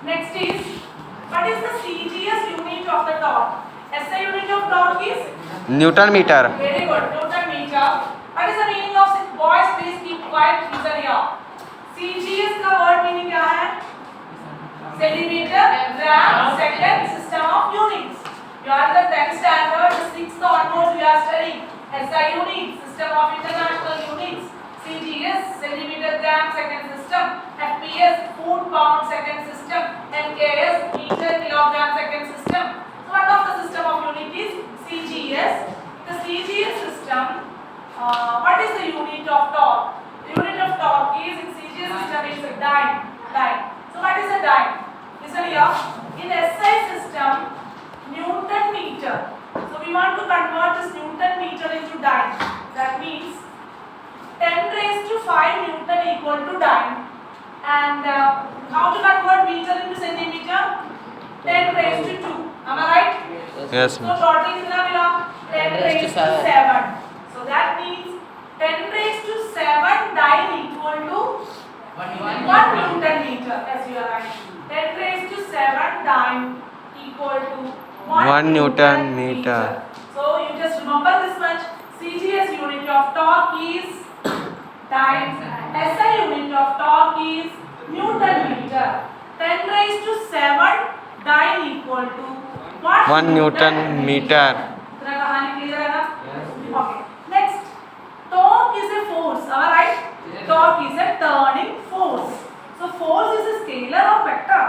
Next is, what is the CGS unit of the torque? SI unit of torque is? Newton meter. Very good. Newton meter. What is the meaning of it? Boys, please keep quiet. Listen here. CGS का word meaning क्या है? Centimeter, gram, second, system of units. You are the 10th standard, 6th onwards we are studying SI units, system of international units. CGS, centimeter, gram, second system. FPS, foot, pound, second system. MKS, meter, kilogram, second system. So one of the system of unit is CGS. The CGS system, what is the unit of torque? The unit of torque is in CGS system is a dyne. So what is a dyne? Listen here. In SI system, Newton meter. So we want to convert this Newton meter into dyne. That means 10 raised to 5 Newton equal to dyne. And how to convert meter into centimeter? 10 raised to 2. Am I right? Yes, So ma'am. total कितना मिला? 10 raised to 7. So that means 10 raised to 7 dyne equal to 1 Newton meter. Yes, you are right. 10 raised to 7 dyne equal to 1 Newton meter. So you just remember this much. CGS unit of torque is dyne. SI unit of torque is Newton meter. 10 raised to 7 dyne equal to 1 Newton meter. इतना कहानी clear है ना? Okay. Next, torque is a force. Am I right? Torque is a turning force. So force is a scalar or vector?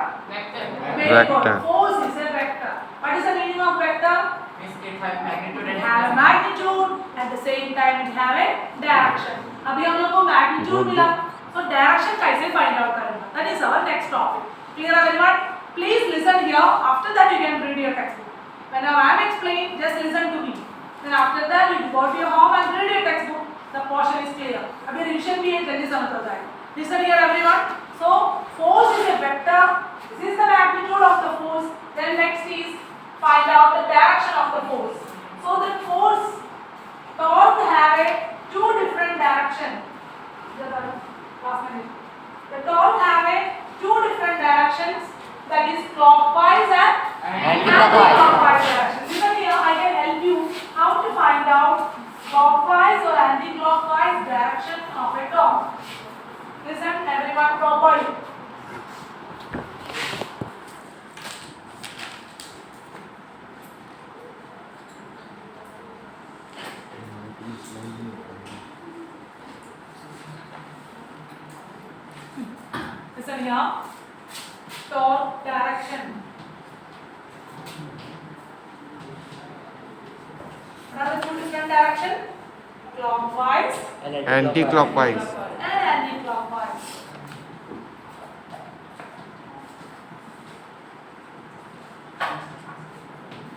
Very Vector. good. Force is a vector. What is the meaning of vector? It has magnitude, at the same time it have a direction. अभी हम लोग को magnitude मिला, so direction कैसे find out करेंगे? That is our next topic. Clear everyone? Please listen here. After that you can read your textbook. Whenever I am explaining, just listen to me. Then after that you go to your home and read your textbook. The portion is clear. अभी revision भी है, जल्दी समझ हो जाएगा. Listen here everyone. So force is a vector. This is the magnitude of the force. Then next is find out the direction of the force. So the force torque have a two different direction. The torque have a two different directions, that is clockwise and anti-clockwise direction. Even here I can help you how to find out clockwise or anti-clockwise direction of a torque. Listen everyone properly. Listen here. Torque direction. What are the two different direction? Clockwise Anti-clockwise. and anti-clockwise.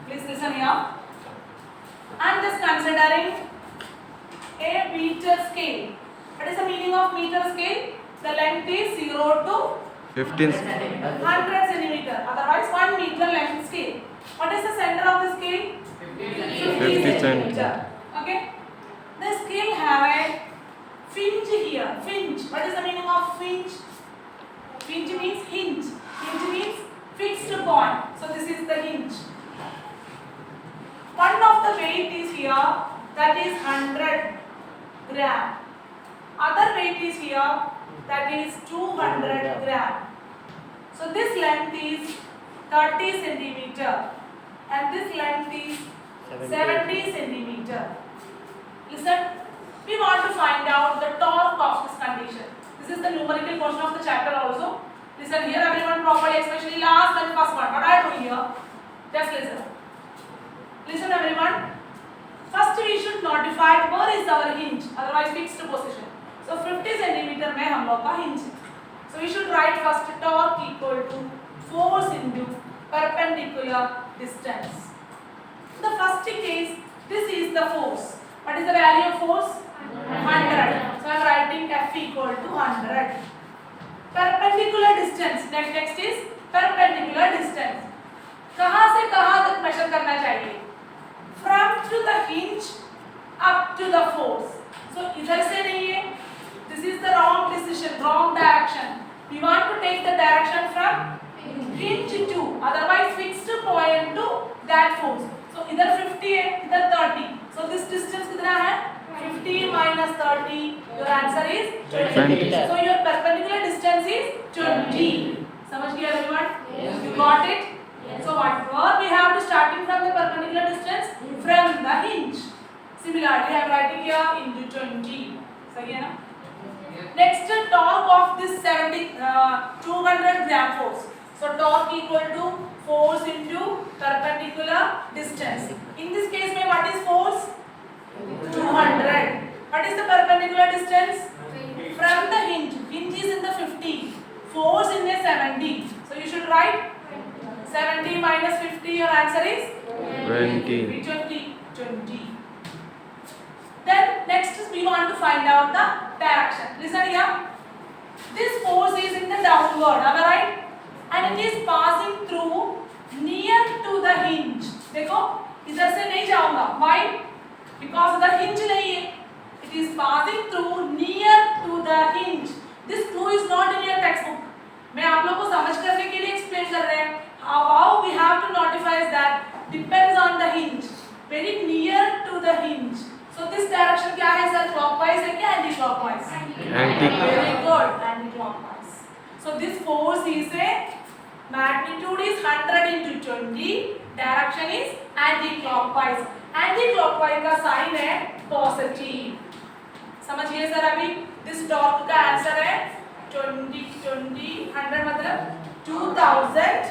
Please listen here. I am just considering a meter scale. What is the meaning of meter scale? The length is 0 to 15. 100 centimeter. Otherwise 1 meter length scale. What is the center of the scale? 50 centimeter. Okay. The scale have a fringe here. Fringe. What is the meaning of fringe? Fringe means hinge. Hinge means fixed point. So this is the hinge. One of the weight is here, that is 100 gram. Other weight is here, that is 200 gram. So this length is 30 centimeter and this length is 70 centimeter. Listen, we want to find out the torque of this condition. This is the numerical portion of the chapter also. Listen here everyone properly, especially last and first one. What I am doing here? Just listen. Listen everyone. First we should notify where is our hinge, otherwise fixed position. So 50 centimeter में हम लोग का hinge है. So we should write first torque equal to force into perpendicular distance. In the first case, this is the force. What is the value of force? 100. So I am writing F equal to 100. Perpendicular distance. Next is perpendicular distance. कहाँ से कहाँ तक measure करना चाहिए? From to the hinge up to the force. So इधर से नहीं है. This is the wrong decision, wrong direction. We want to take the direction from hinge to, otherwise fixed point to that force. So इधर 50 है, इधर 30. So this distance कितना है? 50 minus 30. Your answer is 20. So your perpendicular distance is 20. समझ गया everyone? You got it? So whatever we have to starting from the perpendicular distance from the hinge. Similarly, I am writing here into 20. सही है ना? Next, torque of this 200 gram force. So torque equal to force into perpendicular distance. In this case, what is force? 200. What is the perpendicular distance? From the hinge. Hinge is in the 50. Force in the 70. So you should write 70 minus 50. Your answer is 20. 20. Then next is we want to find out the direction. Listen here. This force is in the downward, am I right? And it is passing through near to the hinge. देखो इधर से नहीं जाऊंगा. Why? Because the hinge नहीं है. It is passing through near to the hinge. This clue is not in your textbook. मैं आप लोगों को समझ करने के लिए explain कर रहे हैं. How we have to notify that depends on the hinge. Very near to the hinge. So this direction क्या है sir? Clockwise है क्या anti-clockwise? Very good, anti-clockwise. So this force is a magnitude is 100 into 20. Direction is anti-clockwise. Anti-clockwise का sign है positive. समझिए sir अभी this torque का answer है 100 मतलब 2000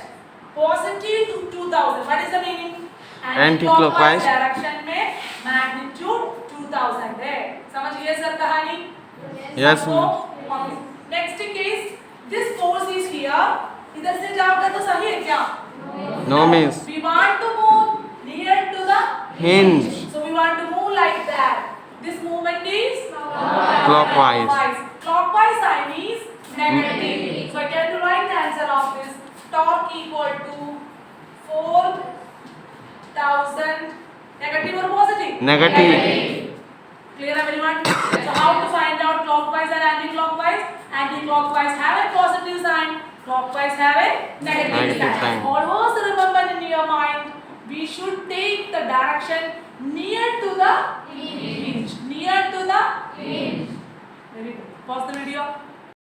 positive to 2000. What is the meaning? Anti-clockwise direction में मैग्नीट्यूड 2000 है. समझिए सर कहानी? Yes, next case this force is here. इधर से जाओगे तो सही है क्या? No means We want to move near to the hinge. So we want to move like that. This movement is Clockwise. Clockwise sign is negative. So I can write the answer of this. Torque equal to 4000. Negative or positive? Negative. Clear everyone? So how to find out clockwise and anti-clockwise? Anti-clockwise have a positive sign. Clockwise have a negative sign. Always remember in your mind, we should take the direction near to the hinge. Near to the hinge. Very good. Pause the video.